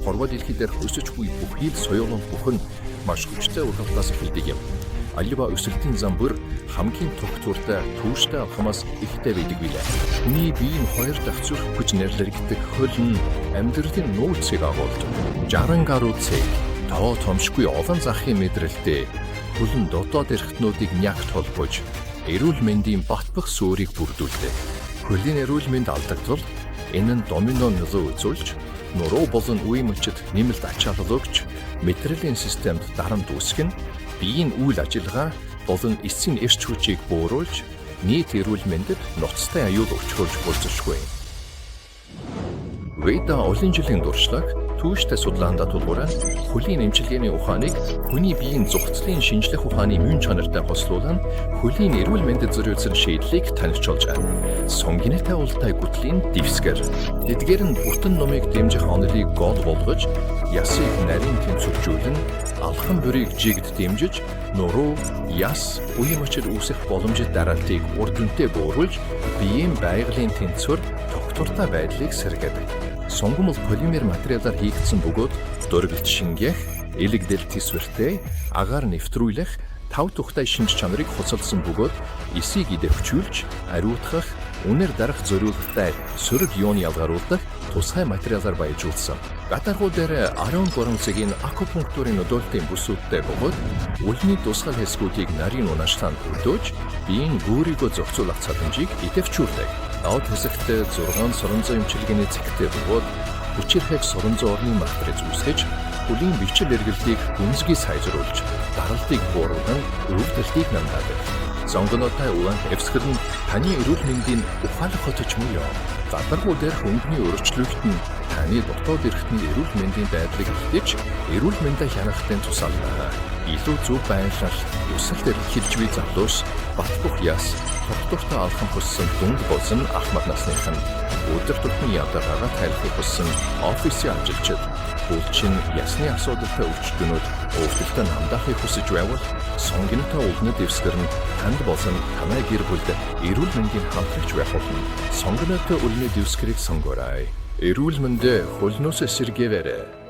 хорвоо дэлхий дээрх өсөж буй бүхий л соёлын бүхэн маш хүчтэй ургалтаас эхэлдэг юм. Аливаа өсөлтийн зам бүр хамгийн тогтвортой түүштэй алхамаас ихтэй байдаг билээ. Хүний бие нь хоёр дахь зүрх хүч нэрлэгдэх хөл нь амьдралын нууцыг агуулж 60 гаруй цэг тоо томшгүй олон захын мэдрэлтэй хөлн дотоод эрхтнүүдийг нягт холбож эрүүл мэндийн батбах суурийг бүрдүүлдэг. Хөлийн эрүүл мэнд алдагдвал энэ нь домино нөлөө үзүүлж нуруу болон үе мөчид нэмэлт ачаалал өгч мэдрэлийн системд дарамт үүсгэн биеийн үйл ажиллагаа болон эцсийн эрч хүчийг бууруулж нийт эрүүл мэндэд ноцтой аюул учруулж болзошгүй. Веда олон жилийн туршлага түүштэй судалгаанд тулгуурлан хөлийн эмчилгээний ухааныг хүний биеийн зүгтлийн шинжлэх ухааны мөн чанартай хослуулан хөлийн эрүүл мэндэд зориулсан шийдлийг таниулж байна. Сонгинэтэй ултай гүтлийн дэвсгэр эдгээр нь бүтэн номыг дэмжих онолыг гол болгож ясыг нарийн тэнцвэржүүлэн алхам бүрийг жигд дэмжиж нуруу, яс, үе мөчид үүсэх боломжит дараалтыг урд үнэтэй бууруулж биеийн байгалийн тэнцвэр тогтвортой байдлыг сэргээдэг. Сонгомол полимер материалаар хийгдсэн бөгөөд дөргөлт шингээх, элэгдэл тэсвэртэй, агаар нэвтрүүлэх, тав тухтай шинж чанарыг хуцалсан бөгөөд эсийг идэвхжүүлж, ариутгах, үнээр дарах зориулалттай сөрөг юуны ялгаруулдаг тусгай материалаар баяжуулсан. Гадаргуу дээр 13 цагийн акупунктурын нөдөөлтийн бүсүүдтэй бөгөөд үлний тусгал хэсгүүдийг нарийн унаашаанд өрдөөж, биеийн гүүрийгөө зохицуулах чадамжийг идэвхжүүлдэг. Доод хэсэгт 6 соронзоо эмчилгээний цэгтэй бөгөөд хүчирхэг соронзоо орны матриц үүсгэж, хөлийн бичил эргэлтийг гүнзгий сайжруулж, даралтыг бууруулан өвдөлтийг намдаадаг. Сонгонотой улаан эвсгэр нь таны эрүүл мэндийн ухаалаг хотч мөн. Гадаргуу дээр хөнгөний өөрчлөлт нь таны дотоод эрхтний эрүүл мэндийн байдлыг илтгэж, эрүүл мэндэд хянахтын тусална. Илүү зөв байрлал, өсөлт эрхэлж буй залуус, батбах яс, тогтвортой алхам хүссэн дүнд болсон ахмад насных нь өдөр тутмын ядаргаагаа тайлбарлах хүссэн офисын ажилчид булчин ясны асуудалтай өвчтөнүүд өвдөлтөд хамдаахыг хүсэж байвал сонгинтой улны дэвсгэр нь танд болон танай гэр бүлд эрүүл мэндийн хамтрагч байх болно. Сонгинтой улны дэвсгэрийг сонгоорой. Эрүүл мэндэ хөлнөөс сэргээрэй.